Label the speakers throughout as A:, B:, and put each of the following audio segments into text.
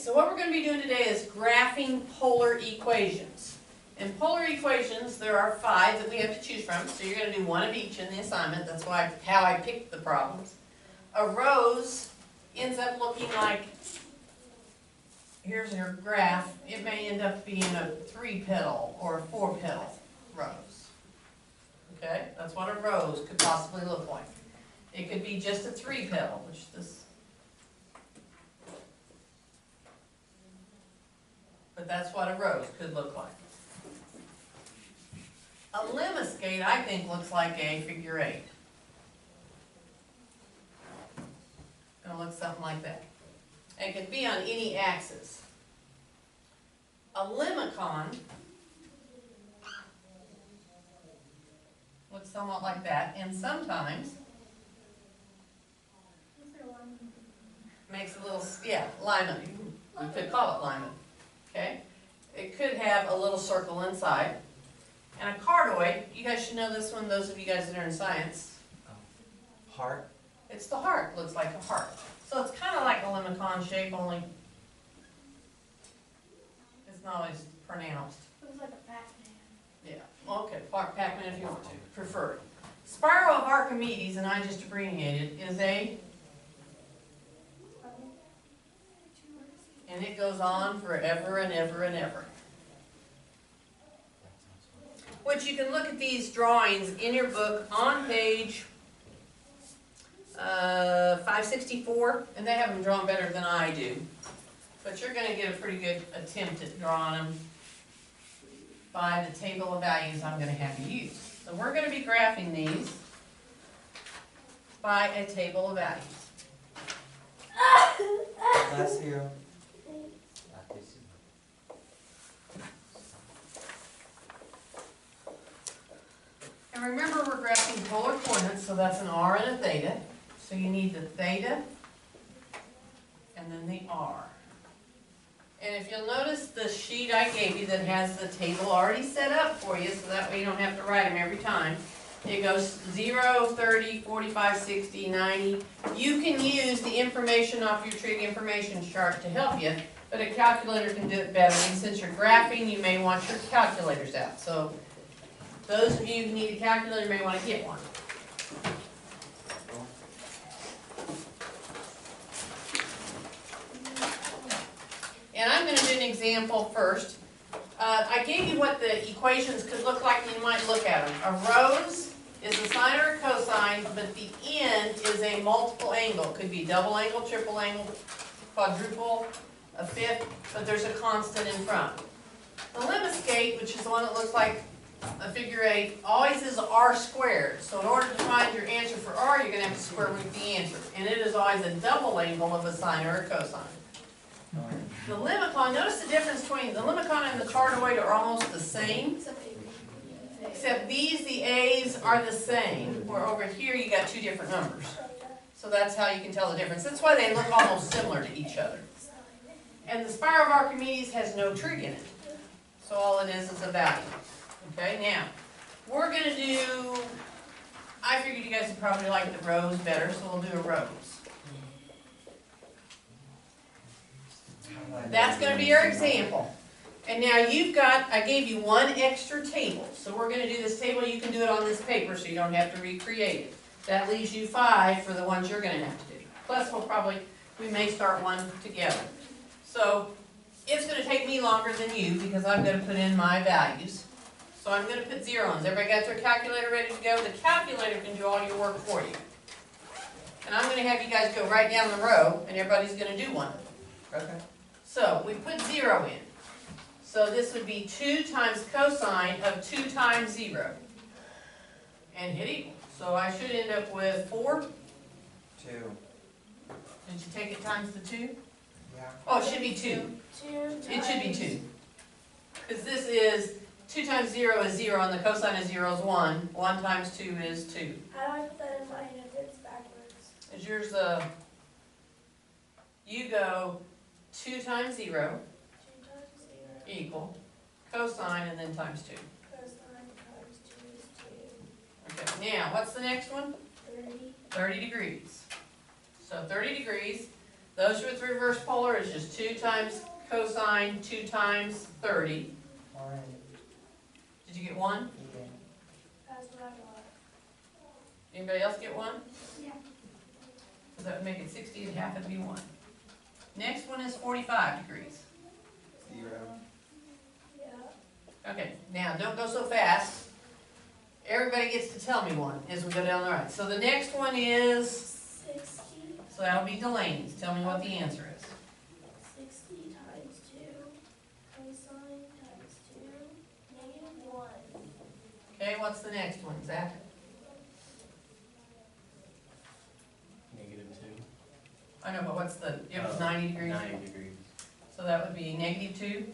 A: so what we're going to be doing today is graphing polar equations. In polar equations, there are 5 that we have to choose from, so you're going to do one of each in the assignment. That's how I picked the problems. A rose ends up looking like, here's your graph, it may end up being a 3-petal or a 4-petal rose. Okay, that's what a rose could possibly look like. It could be just a 3-petal, which this, but that's what a rose could look like. A lemniscate, I think, looks like a figure 8. Gonna look something like that. It can be on any axis. A lemicon looks somewhat like that, and sometimes makes a little, lyman. We could call it lyman. Okay? It could have a little circle inside. And a cardioid, you guys should know this one, those of you guys that are in science.
B: Heart?
A: It's the heart, looks like a heart. So it's kind of like a lemicon shape, only it's not always pronounced.
C: It was like a Pac-Man.
A: Yeah, okay, Pac-Man if you want to, prefer it. Spiral of Archimedes, and I just abbreviated, is a, and it goes on forever and ever and ever. Which you can look at these drawings in your book on page 564, and they have them drawn better than I do. But you're going to get a pretty good attempt at drawing them by the table of values I'm going to have you use. So we're going to be graphing these by a table of values.
B: Bless you.
A: And remember, we're graphing polar coordinates, so that's an r and a theta. So you need the theta and then the r. And if you'll notice the sheet I gave you that has the table already set up for you, so that way you don't have to write them every time. It goes 0, 30, 45, 60, 90. You can use the information off your trig information chart to help you, but a calculator can do it better. And since you're graphing, you may want your calculators out. So those of you who need a calculator may want to get one. And I'm going to do an example first. I gave you what the equations could look like, and you might look at them. A rose is a sine or a cosine, but the end is a multiple angle. It could be double angle, triple angle, quadruple, a fifth, but there's a constant in front. The lemniscate, which is the one that looks like a figure 8, always is r squared. So in order to find your answer for r, you're going to have to square root the answer. And it is always a double angle of a sine or a cosine. The lemicon, notice the difference between the lemicon and the cardioid are almost the same. Except these, the a's, are the same. Where over here you got 2 different numbers. So that's how you can tell the difference. That's why they look almost similar to each other. And the spiral of Archimedes has no trig in it. So all it is a value. Okay, now, we're going to do, I figured you guys would probably like the rose better, so we'll do a rose. That's going to be your example. And now you've got, I gave you one extra table. So we're going to do this table, you can do it on this paper so you don't have to recreate it. That leaves you 5 for the ones you're going to have to do. Plus we may start one together. So it's going to take me longer than you because I'm going to put in my values. So I'm going to put zeros. Everybody got their calculator ready to go? The calculator can do all your work for you. And I'm going to have you guys go right down the row, and everybody's going to do one.
B: Okay.
A: So we put 0 in. So this would be 2 times cosine of 2 times 0. And hit equal. So I should end up with 4.
B: 2.
A: Did you take it times the 2?
B: Yeah.
A: Oh, it should be 2. It should be 2. Because this is 2 times 0 is 0, and the cosine of 0 is 1. 1 times 2 is 2.
C: How do I put that in mine if it's backwards?
A: Is yours you go 2 times 0
C: 2 times 0
A: equal cosine and then times 2.
C: cosine times 2 is 2.
A: Okay, now what's the next one?
C: 30.
A: 30 degrees. So 30 degrees, Those with reverse polar is just 2 times cosine, 2 times 30.
B: Alright,
A: Did you get 1?
B: yeah.
C: That's what I got.
A: Anybody else get 1?
C: Yeah.
A: So that would make it 60 and half would be 1. Next one is 45 degrees.
B: 0.
C: Yeah.
A: Okay, now don't go so fast. Everybody gets to tell me one as we go down the right. So the next one is,
C: 60.
A: so that'll be Delaney's. Tell me what the answer is.
C: 60 times 2 cosine times 2 negative 1.
A: Okay, what's the next one, Zach?
D: -2.
A: I know, but what's the, it was 90 degrees?
D: 90 degrees.
A: So that would be -2.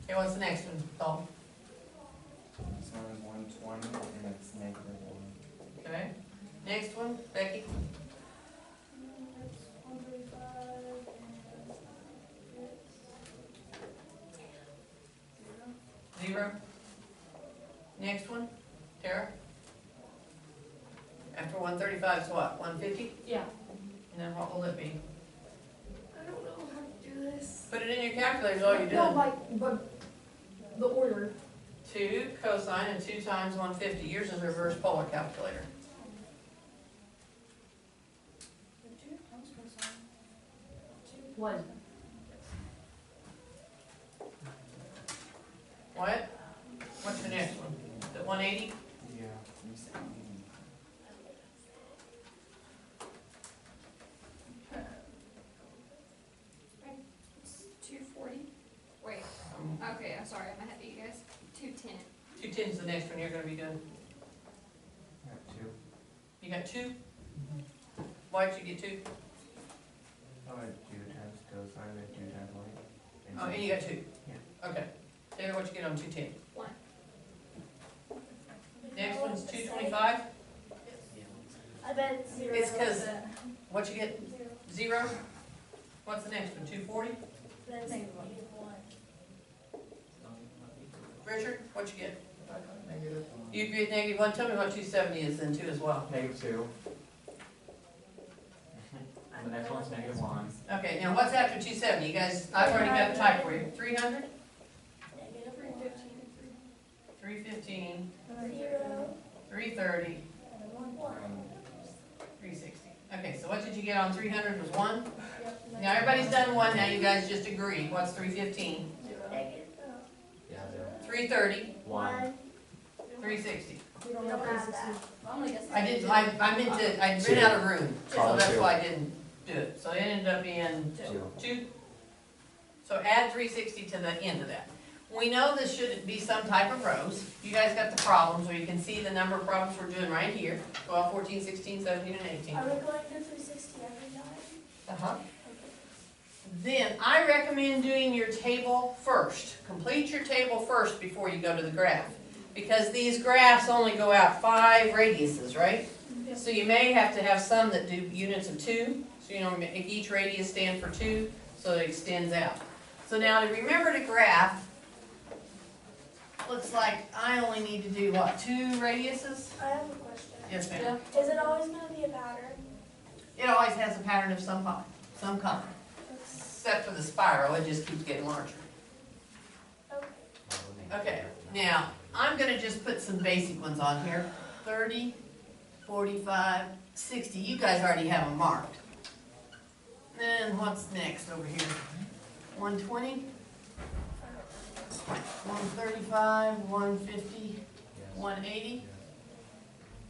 A: Okay, what's the next one, Dalton?
B: This one is 120 and it's negative 1.
A: Okay. Next one, Becky?
C: That's 135 and
A: 0. Next one, Tara? After 135 is what, 150?
C: Yeah.
A: And then what will it be?
C: I don't know how to do this.
A: Put it in your calculator, is all you're
E: No,
A: doing.
E: like, but the order.
A: 2 cosine and 2 times 150. Yours is a reverse polar calculator.
C: 2 times cosine.
E: 1.
A: What? What's the next one? The 180?
B: Yeah. You said
F: It's 240. Wait,
A: Um,
F: okay, I'm sorry, I'm ahead of you guys. 210.
A: 210 is the next one you're gonna be doing.
B: got 2.
A: You got 2? Why'd you get 2?
B: Oh, 2 times cosine and 2 times light.
A: Oh, and you got 2?
B: Yeah.
A: Okay. Taylor, what you get on 210?
F: 1.
A: Next one's 225?
C: I bet it's 0.
A: It's 'cause- What you get?
C: 0.
A: 0? What's the next one, 240?
C: Then it's negative 1.
A: Richard, what you get?
B: Negative 1.
A: You get -1. Tell me what 270 is then too as well.
D: -2. And the next one's -1.
A: Okay, now what's after 270? You guys, I've already got the type for you. 300?
C: Negative 315.
A: 315,
C: 0.
A: 330,
C: And 1.
A: 360. Okay, so what did you get on 300 was 1?
C: Yep.
A: Now everybody's done 1, now you guys just agree. What's 315?
C: Negative.
D: Yeah, 0.
A: 330,
D: 1.
A: 360.
E: We don't
C: We
E: know
C: don't
E: what
C: have
E: this
C: that.
E: is.
A: I didn't, I meant to, I'd ran out of room, so
D: Column
A: that's
D: two.
A: why I didn't do it. So it ended up being 2. So add 360 to the end of that. We know this should be some type of rows. You guys got the problems, or you can see the number of problems we're doing right here. 12, 14, 16, 17, and 18.
C: Are we going to 360 every time?
A: Uh-huh. Then I recommend doing your table first. Complete your table first before you go to the graph. Because these graphs only go out 5 radiuses, right? So you may have to have some that do units of 2. So you know, make each radius stand for 2, so it extends out. So now to remember to graph, looks like I only need to do what, 2 radiuses?
C: I have a question.
A: Yes, ma'am.
C: Is it always going to be a pattern?
A: It always has a pattern of some kind. Except for the spiral, it just keeps getting larger.
C: Okay.
A: Okay, now, I'm gonna just put some basic ones on here. 30, 45, 60, you guys already have them marked. Then what's next over here? 120, 135, 150, 180.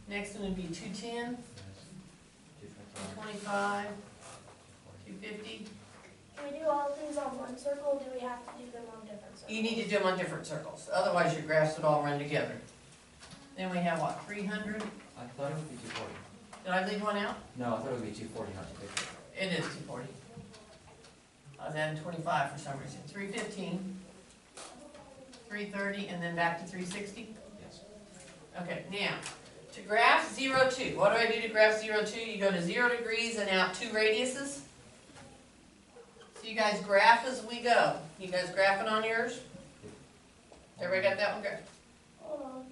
A: Next one would be 210, 225, 250.
C: Can we do all of these on one circle, or do we have to do them on different circles?
A: You need to do them on different circles, otherwise your graphs would all run together. Then we have what, 300?
D: I thought it would be 240.
A: Did I leave one out?
D: No, I thought it would be 240, not 250.
A: It is 240. I was adding 25 for some reason. 315, 330, and then back to 360.
D: Yes.
A: Okay, now, to graph 0, 2, what do I do to graph 0, 2? You go to 0 degrees and out 2 radiuses. So you guys graph as we go. You guys graphing on yours? Everybody got that one graphed?
C: Hold on.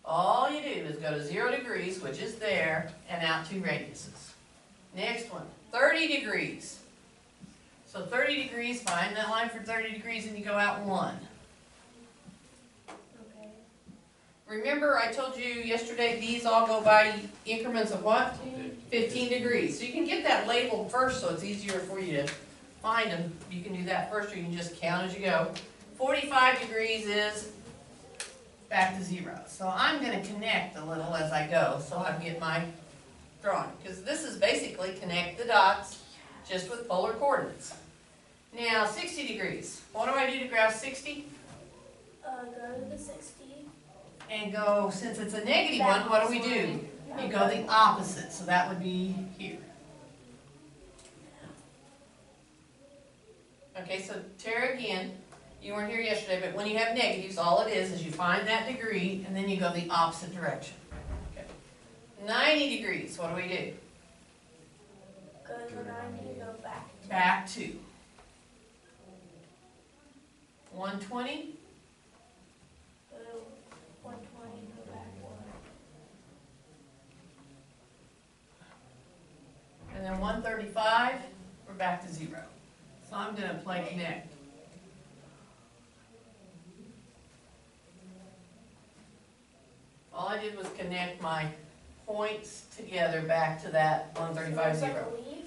A: All you do is go to 0 degrees, which is there, and out 2 radiuses. Next one, 30 degrees. So 30 degrees, find that line for 30 degrees and you go out 1.
C: Okay.
A: Remember I told you yesterday these all go by increments of what? 15 degrees. So you can get that labeled first so it's easier for you to find them. You can do that first or you can just count as you go. 45 degrees is back to 0. So I'm going to connect a little as I go so I get my drawing. Because this is basically connect the dots just with polar coordinates. Now 60 degrees. What do I do to graph 60?
C: Go to the 60.
A: And go, since it's a negative one, what do we do? You go the opposite, so that would be here. Okay, so Tara, again, you weren't here yesterday, but when you have negatives, all it is you find that degree, and then you go the opposite direction. Okay. 90 degrees, what do we do?
C: Go to 90 and go back.
A: Back to. 120,
C: Go to 120 and go back 1.
A: and then 135, we're back to 0. So I'm going to play connect. All I did was connect my points together back to that 135,
C: It's
A: 0.
C: like a leaf?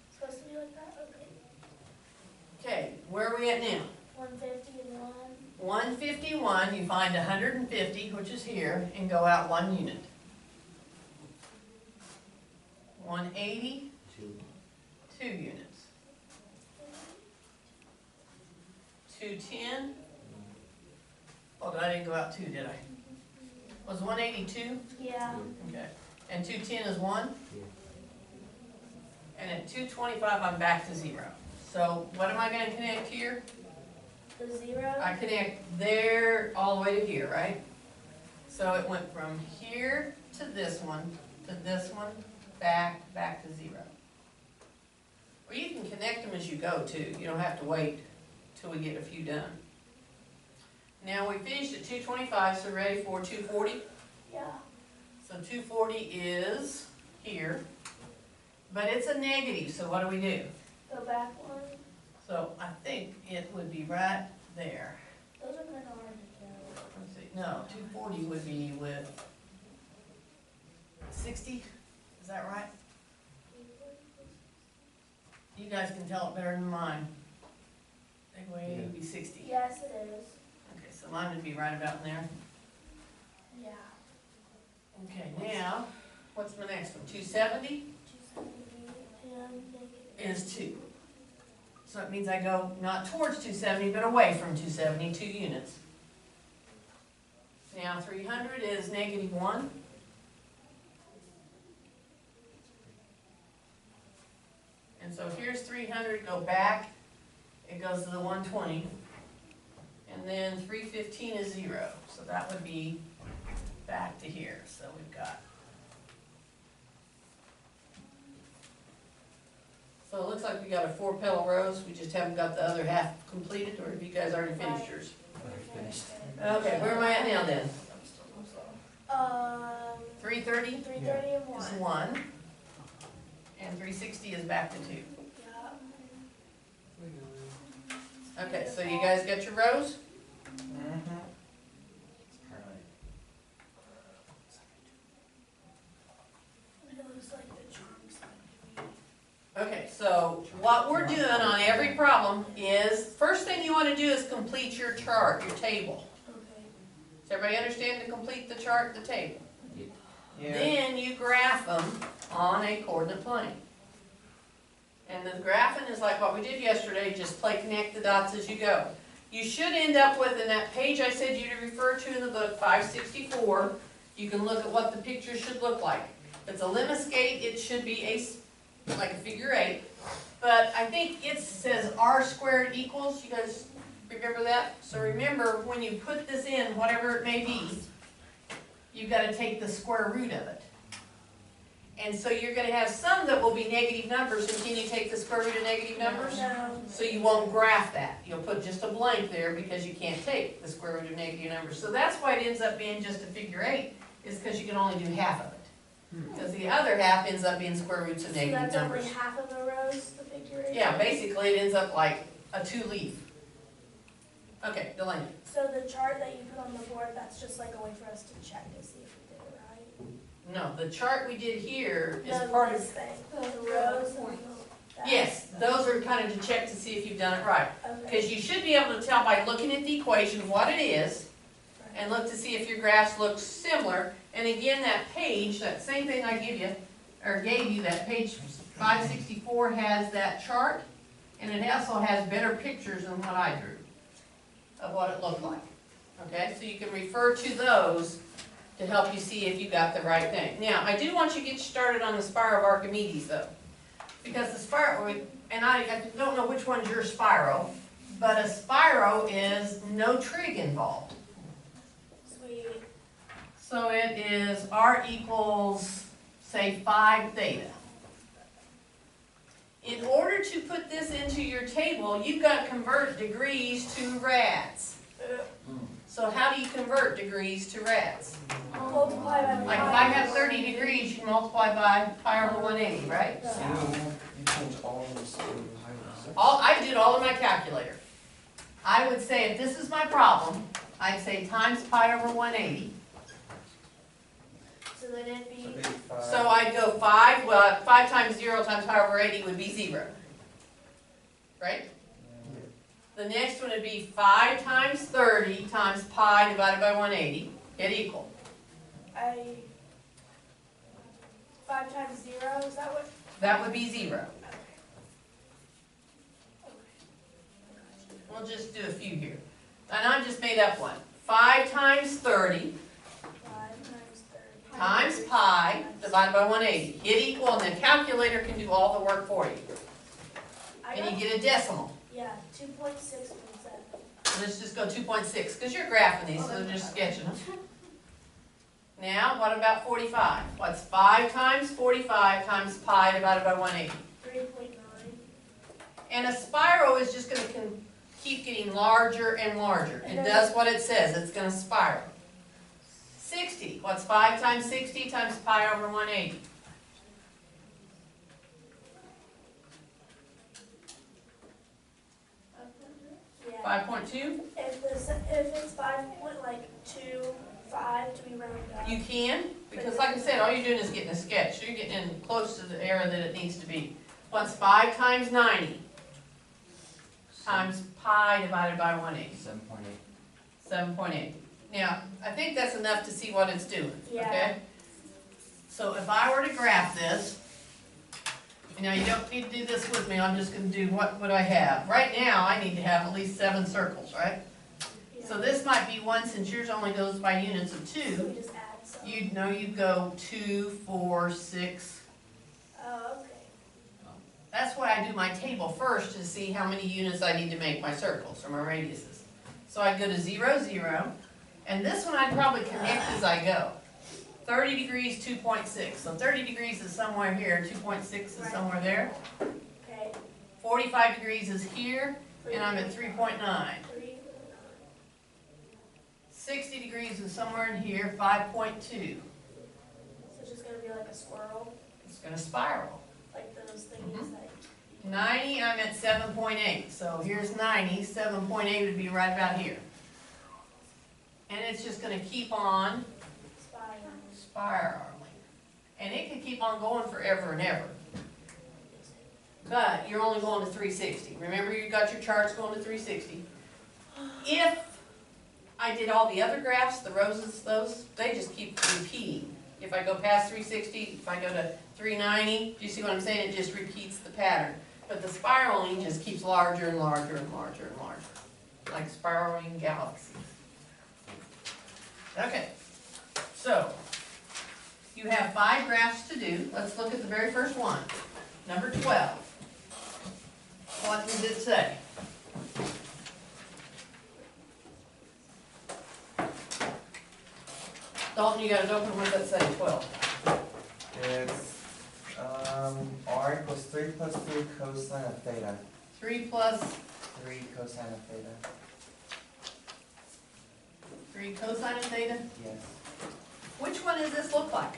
C: It's supposed to be like that? Okay.
A: Okay, where are we at now?
C: 150 and 1.
A: 151, you find 150, which is here, and go out 1 unit. 180, 2 units. 210, oh, I didn't go out 2, did I? Was 182?
C: Yeah.
A: Okay. And 210 is 1? And at 225, I'm back to 0. So what am I going to connect here?
C: The 0.
A: I connect there all the way to here, right? So it went from here to this one, back to 0. Or you can connect them as you go too. You don't have to wait till we get a few done. Now we finished at 225, so ready for 240?
C: Yeah.
A: So 240 is here, but it's a negative, so what do we do?
C: Go back 1.
A: So I think it would be right there.
C: Those are kind of hard to tell.
A: Let's see, no, 240 would be with 60, is that right? You guys can tell it better than mine. Big way would be 60.
C: Yes, it is.
A: Okay, so mine would be right about in there.
C: Yeah.
A: Okay, now, what's the next one? 270
C: 270 and negative.
A: is 2. So it means I go not towards 270, but away from 270, 2 units. Now 300 is negative 1. And so here's 300, go back, it goes to the 120. And then 315 is 0, so that would be back to here. So we've got. So it looks like we got a 4-petal rose, we just haven't got the other half completed, or have you guys already finished yours?
D: Finished.
A: Okay, where am I at now then? 330
C: 330 and 1.
A: is 1, and 360 is back to 2.
C: Yeah.
A: Okay, so you guys got your rows?
B: Mm-hmm.
C: It looks like the charms.
A: Okay, so what we're doing on every problem is, first thing you want to do is complete your chart, your table.
C: Okay.
A: Does everybody understand to complete the chart, the table?
B: Yeah.
A: Then you graph them on a coordinate plane. And the graphing is like what we did yesterday, just play connect the dots as you go. You should end up with, in that page I said you to refer to in the book, 564, you can look at what the picture should look like. If it's a lemniscate, it should be like a figure 8. But I think it says r squared equals, you guys remember that? So remember, when you put this in, whatever it may be, you've got to take the square root of it. And so you're gonna have some that will be negative numbers, and can you take the square root of negative numbers?
C: No.
A: So you won't graph that, you'll put just a blank there because you can't take the square root of negative numbers. So that's why it ends up being just a figure 8, is because you can only do half of it. Because the other half ends up being square roots of
C: So
A: negative
C: that's
A: numbers.
C: only half of the rows, the figure 8?
A: Yeah, basically it ends up like a 2-leaf. Okay, Delaney.
C: So the chart that you put on the board, that's just like a way for us to check to see if we did it right?
A: No, the chart we did here is
C: No,
A: part of,
C: this thing, the rows and
F: points.
C: that.
A: yes, those are kind of to check to see if you've done it right.
C: Okay.
A: Because you should be able to tell by looking at the equation what it is, and look to see if your graphs look similar. And again, that page, that same thing I gave you, that page 564 has that chart, and it also has better pictures than what I drew of what it looked like. Okay, so you can refer to those to help you see if you got the right thing. Now, I do want you to get started on the spiral of Archimedes though, because the spiral, and I don't know which one's your spiral, but a spiral is no trig involved.
C: Sweet.
A: So it is r equals, say, 5 theta. In order to put this into your table, you've got to convert degrees to rads. So how do you convert degrees to rads?
C: Multiply by
A: Like if I have 30 degrees, you multiply by pi over 180, right?
B: So you change all of this to higher.
A: I did all in my calculator. I would say if this is my problem, I'd say times pi over 180.
C: So then it'd be,
A: So I'd go 5, well, 5 times 0 times pi over 80 would be 0. Right? The next one would be 5 times 30 times pi divided by 180, hit equal.
C: 5 times 0, is that what?
A: That would be 0. We'll just do a few here. And I just made up one. 5 times 30
C: 5 times 30.
A: times pi divided by 180. Hit equal, and the calculator can do all the work for you.
C: I
A: And
C: got,
A: you get a decimal.
C: yeah, 2.617.
A: Let's just go 2.6, because you're graphing these, so they're just sketching them. Now, what about 45? What's 5 times 45 times pi divided by 180?
C: 3.9.
A: And a spiral is just going to keep getting larger and larger. It does what it says, it's going to spiral. 60, what's 5 times 60 times pi over 180?
C: Yeah.
A: 5.2?
C: If it's 5.25, do we round up?
A: You can, because like I said, all you're doing is getting a sketch. You're getting in close to the area that it needs to be. What's 5 times 90 times pi divided by 180?
D: 7.8.
A: 7.8. Now, I think that's enough to see what it's doing,
C: Yeah.
A: okay? So if I were to graph this, now you don't need to do this with me, I'm just gonna do what would I have. Right now, I need to have at least 7 circles, right?
C: Yeah.
A: So this might be one, since yours only goes by units of
C: So
A: 2.
C: we just add some.
A: You'd know you'd go 2, 4, 6.
C: Oh, okay.
A: That's why I do my table first to see how many units I need to make my circles or my radiuses. So I'd go to 0, 0, and this one I'd probably connect as I go. 30 degrees, 2.6. So 30 degrees is somewhere here, 2.6 is
C: Right.
A: somewhere there.
C: Okay.
A: 45 degrees is here, and I'm at 3.9.
C: 3.9.
A: 60 degrees is somewhere in here, 5.2.
C: So it's just gonna be like a squirrel,
A: It's gonna spiral.
C: like those thingies that.
A: 90, I'm at 7.8. So here's 90, 7.8 would be right about here. And it's just gonna keep on spiraling. And it could keep on going forever and ever. But you're only going to 360. Remember, you got your charts going to 360. If I did all the other graphs, the roses, those, they just keep repeating. If I go past 360, if I go to 390, do you see what I'm saying? It just repeats the pattern. But the spiraling just keeps larger and larger and larger and larger. Like spiraling galaxies. Okay, so you have 5 graphs to do. Let's look at the very first one, number 12. What does it say? Dalton, you got it open, what does that say, 12?
B: It's R equals 3 plus 3 cosine of theta.
A: 3 plus
B: 3 cosine of theta.
A: 3 cosine of theta.
B: Yes.
A: Which one does this look like?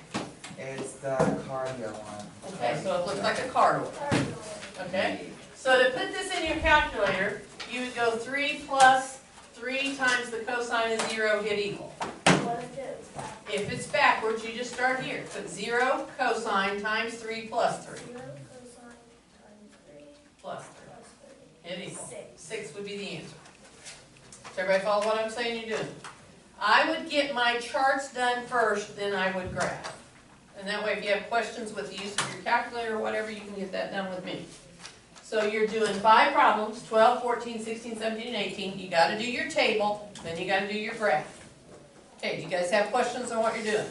B: It's the cardio one.
A: Okay, so it looks like a car door. Okay? So to put this in your calculator, you would go 3 plus 3 times the cosine of 0, hit equal.
C: What if it's back?
A: If it's backwards, you just start here. Put 0 cosine times 3 plus 3.
C: 0 cosine times 3
A: Plus 3.
C: plus 3.
A: Hit equal.
C: 6.
A: 6 would be the answer. Does everybody follow what I'm saying you're doing? I would get my charts done first, then I would graph. And that way if you have questions with the use of your calculator or whatever, you can get that done with me. So you're doing 5 problems, 12, 14, 16, 17, and 18. You gotta do your table, then you gotta do your graph. Okay, do you guys have questions on what you're doing?